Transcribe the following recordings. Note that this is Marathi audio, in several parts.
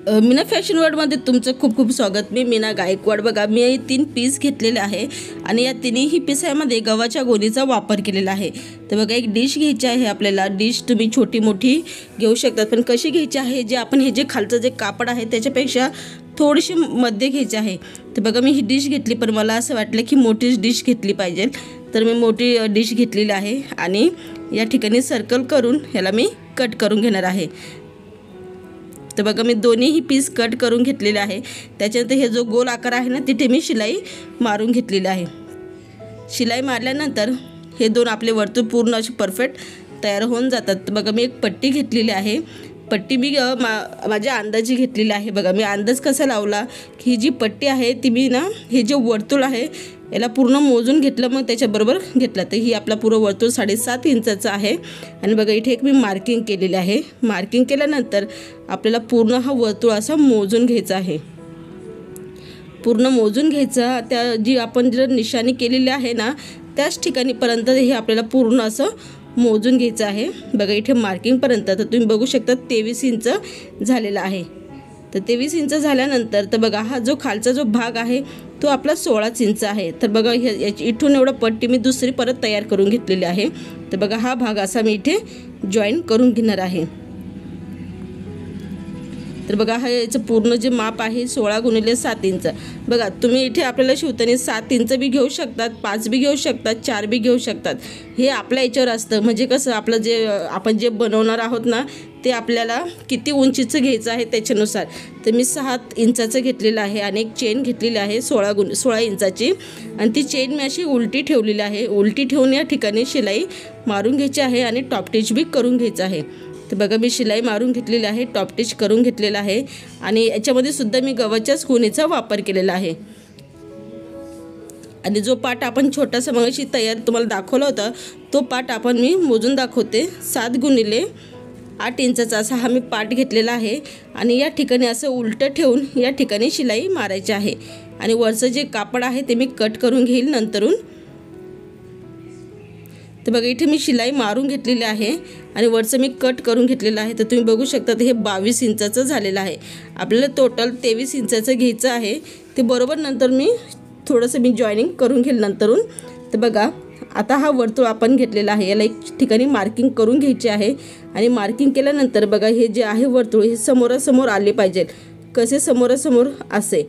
मीना फॅशन वर्ल्डमध्ये तुमचं खूप खूप स्वागत। मी मीना गायकवाड। बघा मी 3 पीस घेतलेले आहे आणि या तिन्ही पिसामध्ये गव्हाच्या गोणीचा वापर केलेला आहे। तर बघा एक डिश घ्यायची आहे आपल्याला। डिश तुम्ही छोटी मोठी घेऊ शकतात, पण कशी घ्यायची आहे, जे आपण हे जे खालचं जे कापड आहे त्याच्यापेक्षा थोडीशी मध्ये घ्यायची आहे। तर बघा मी ही डिश घेतली, पण मला असं वाटलं की मोठीच डिश घेतली पाहिजे, तर मी मोठी डिश घेतलेली आहे आणि या ठिकाणी सर्कल करून ह्याला मी कट करून घेणार आहे। तर बघा मी दोन्हीही पीस कट करून घेतलेले आहे। त्याच्यानंतर हे जो गोल आकार आहे ना, तिथे मी शिलाई मारून घेतलेली आहे। शिलाई मारल्यानंतर हे दोन आपले वर्तुळ पूर्ण असे परफेक्ट तयार होऊन जातात। तर बघा मी एक पट्टी घेतलेली आहे। पट्टी मी माझ्या अंदाजी घेतलेली आहे। बघा मी अंदाज कसा लावला की ही जी पट्टी आहे ती मी ना, हे जे वर्तुळ आहे याला पूर्ण मोजून घेतलं, मग त्याच्याबरोबर घेतलं। तर ही आपला पूर्ण वर्तुळ 7.5 इंचाचं आहे आणि बघा इथे एक मी मार्किंग केलेली आहे। मार्किंग केल्यानंतर आपल्याला पूर्ण हा वर्तुळ असा मोजून घ्यायचा आहे। पूर्ण मोजून घ्यायचा, त्या जी आपण जर निशाणी केलेली आहे ना त्याच ठिकाणीपर्यंत हे आपल्याला पूर्ण असं मोजून घ्यायचं आहे। बघा इथे मार्किंगपर्यंत तर तुम्ही बघू शकता 23 इंच झालेला आहे। तर 23 इंच झाल्यानंतर तर बघा हा जो खालचा जो भाग आहे तो आपला 16 इंच आहे। तर बघा इथून एवढं पट्टी मी दुसरी परत तयार करून घेतलेली आहे। तर बघा हा भाग असा मी इथे जॉईन करून घेणार आहे। तर बघा हा याचं पूर्ण जे माप आहे 16 × 7 इंच। बघा तुम्ही इथे आपल्याला शिवताना 7 इंच बी घेऊ शकतात, 5 बी घेऊ शकतात, 4 बी घेऊ शकतात। हे आपल्या याच्यावर असतं, म्हणजे कसं आपलं जे आपण जे बनवणार आहोत ना ते आपल्याला किती उंचीचं घ्यायचं आहे त्याच्यानुसार। तर मी 7 इंचाचं घेतलेलं आहे आणि एक चेन घेतलेली आहे 16 इंचाची, आणि ती चेन मी अशी उलटी ठेवलेली आहे। उलटी ठेवून या ठिकाणी शिलाई मारून घ्यायची आहे आणि टॉप टिच बी करून घ्यायचं आहे। तर बघा मी शिलाई मारून घेतलेली आहे, टॉप टिच करून घेतलेला आहे आणि याच्यामध्ये सुद्धा मी गव्हाच्याच गोणीचा वापर केलेला आहे। आणि जो पाट आपण छोटासा मगाशी तयार तुम्हाला दाखवला होता तो पाट आपण मी मोजून दाखवते। 7 × 8 इंचाचा असा हा मी पाट घेतलेला आहे आणि या ठिकाणी असं उलटं ठेवून या ठिकाणी शिलाई मारायची आहे आणि वरचं जे कापड आहे ते मी कट करून घेईल नंतरून। तर बघा इथे मी शिलाई मारून घेतलेली आहे आणि वरचं मी कट करून घेतलेलं आहे। तर तुम्ही बघू शकता हे 22 इंचाचं झालेलं आहे। आपल्याला टोटल 23 इंचाचं घ्यायचं आहे। ते बरोबर नंतर मी थोडंसं मी जॉईनिंग करून घेईल नंतरून। तर बघा आता हा वर्तुळ आपण घेतलेला आहे, याला एक ठिकाणी मार्किंग करून घ्यायची आहे आणि मार्किंग केल्यानंतर बघा हे जे आहे वर्तुळ हे समोरासमोर आले पाहिजे। कसे समोरासमोर असे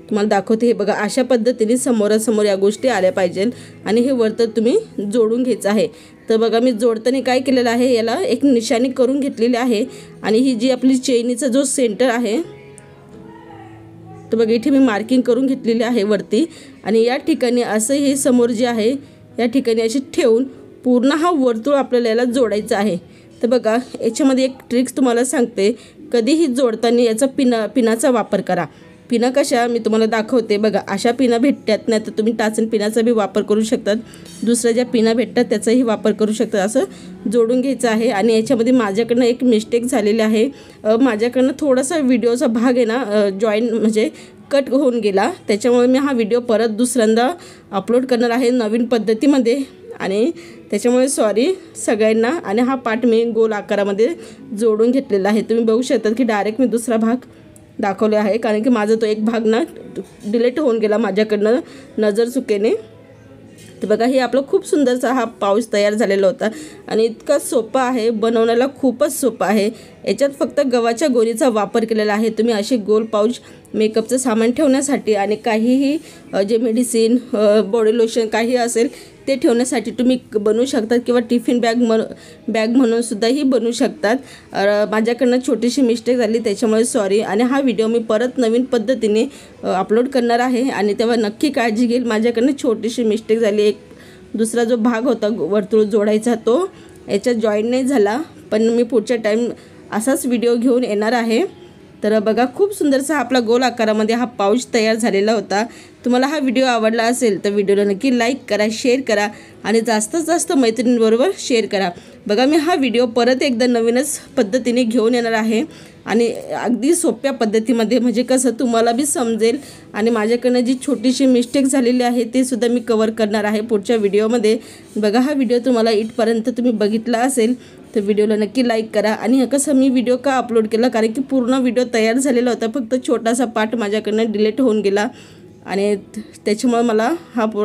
तुम्हाला दाखवते, हे बघा अशा पद्धतीने समोरासमोर या गोष्टी आल्या पाहिजे आणि हे वर्तुळ तुम्ही जोडून घ्यायचं आहे। तर बघा मी जोडताना काय केलेलं आहे, याला एक निशाणी करून घेतलेली आहे आणि ही जी आपली चेनीचा जो सेंटर आहे तर बघा इथे मी मार्किंग करून घेतलेली आहे वरती आणि या ठिकाणी असं हे समोर जे आहे या ठिकाणी अशी ठेवून पूर्ण हा वर्तुळ आपल्याला याला जोडायचा आहे। तर बघा याच्यामध्ये एक ट्रिक्स तुम्हाला सांगते, कधीही जोडताना याचा पिनाचा वापर करा। पिना कशा मी तुम्हाला दाखवते। बघा अशा पिना भेटतात, नाही तर तुम्ही टाचन पिनाचा बी वापर करू शकतात, दुसऱ्या ज्या पिना भेटतात त्याचाही वापर करू शकतात। असं जोडून घ्यायचं आहे आणि याच्यामध्ये माझ्याकडनं एक मिस्टेक झालेली आहे। माझ्याकडनं थोडासा व्हिडिओचा भाग आहे ना जॉईन म्हणजे कट होऊन गेला, त्याच्यामुळे मी हा व्हिडिओ परत दुसऱ्यांदा अपलोड करणार आहे नवीन पद्धतीमध्ये आणि त्याच्यामुळे सॉरी सगळ्यांना। आणि हा पार्ट मी गोल आकारामध्ये जोडून घेतलेला आहे। तुम्ही बघू शकता की डायरेक्ट मी दुसरा भाग दाखवले आहे, कारण की माझा तो एक भाग ना डिलीट होऊन गेला माझ्याकडनं नजर चुकीने। तर बघा हे आपलं खूप सुंदरसा हा पाऊच तयार झालेला होता आणि इतका सोपा आहे, बनवण्याला खूपच सोपा आहे। याच्यात फक्त गव्हाच्या गोणीचा वापर केलेला आहे। तुम्ही असे गोल पाऊच मेकअपचं सामान ठेवण्यासाठी आणि काहीही जे मेडिसिन बॉडी लोशन काही असेल ते ठेवण्यासाठी तुम्ही बनवू शकतात किंवा टिफिन बॅग म्हणून सुद्धाही बनवू शकतात। माझ्याकडनं छोटीशी मिस्टेक झाली त्याच्यामुळे सॉरी। आणि हा व्हिडिओ मी परत नवीन पद्धतीने अपलोड करणार आहे आणि तेव्हा नक्की काळजी घेईल। माझ्याकडनं छोटीशी मिस्टेक झाली, एक दुसरा जो भाग होता वर्तुळ जोडायचा तो याच्यात जॉईन नाही झाला, पण मी पुढच्या टाईम असाच व्हिडिओ घेऊन येणार आहे। तर बघा खूप सुंदरसा आपला गोल आकारामध्ये हा पाऊच तयार झालेला होता। तुम्हाला हा व्हिडिओ आवडला असेल तर व्हिडिओला नक्की लाईक करा, शेअर करा आणि जास्तीत जास्त मैत्रिणींबरोबर शेअर करा। बघा मी हा व्हिडिओ परत एकदा नवीनच पद्धतीने घेऊन येणार आहे आणि अगदी सोप्या पद्धतीमध्ये, म्हणजे कसं तुम्हाला बी समजेल आणि माझ्याकडनं जी छोटीशी मिस्टेक झालेली आहे ते सुद्धा मी कवर करणार आहे पुढच्या व्हिडिओमध्ये। बघा हा व्हिडिओ तुम्हाला इथपर्यंत तुम्ही बघितला असेल तर व्हिडिओला नक्की लाईक करा. आणि कसं मी व्हिडिओ का अपलोड केला, कारण की पूर्ण व्हिडिओ तयार झालेला होता, फक्त छोटासा पार्ट माझ्याकडनं डिलीट होऊन गेला आणि त्याच्यामुळे मला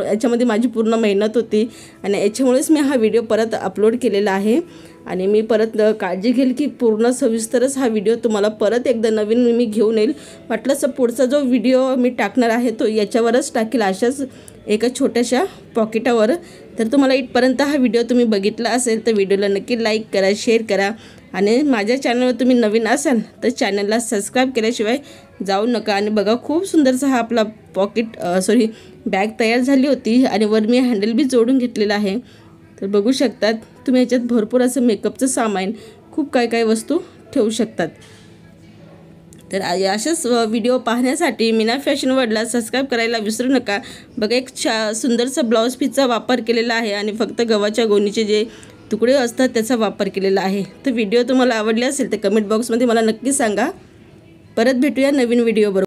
याच्यामध्ये माझी पूर्ण मेहनत होती आणि याच्यामुळेच मी हा व्हिडिओ परत अपलोड केलेला आहे. आणि मी परत काळजी घेईल की पूर्ण सविस्तरच हा व्हिडिओ तुम्हाला परत एकदा नवीन मी घेऊन येईल. वाटलंच पुढचा जो व्हिडिओ मी टाकणार आहे तो याच्यावरच टाकेल, अशाच एका छोट्याशा पॉकेटावर. तर तुम्हाला इथपर्यंत हा व्हिडिओ तुम्ही बघितला असेल तर व्हिडिओला नक्की लाईक करा, शेअर करा. आणि माझ्या चॅनलवर तुम्ही नवीन असाल तर चॅनलला सबस्क्राईब केल्याशिवाय जाऊ नका. आणि बघा खूप सुंदरसा हा आपला बॅग तयार झाली होती आणि वर मी हँडल बी जोडून घेतलेला आहे. तर बघू शकतात तुम्ही याच्यात भरपूर असं मेकअपचं सामान, खूप काय वस्तू ठेवू शकतात. तर अशाच व्हिडिओ पाहण्यासाठी मीना फॅशन वर्ल्डला सबस्क्राईब करायला विसरू नका. बघा एक सुंदरसा ब्लाऊज पीसचा वापर केलेला आहे आणि फक्त गव्हाच्या गोणीचे जे तुकडे असतात त्याचा वापर केलेला आहे. तर व्हिडिओ तुम्हाला आवडले असेल तर कमेंट बॉक्समध्ये मला नक्की सांगा. परत भेटूया नवीन व्हिडिओ बरोबर.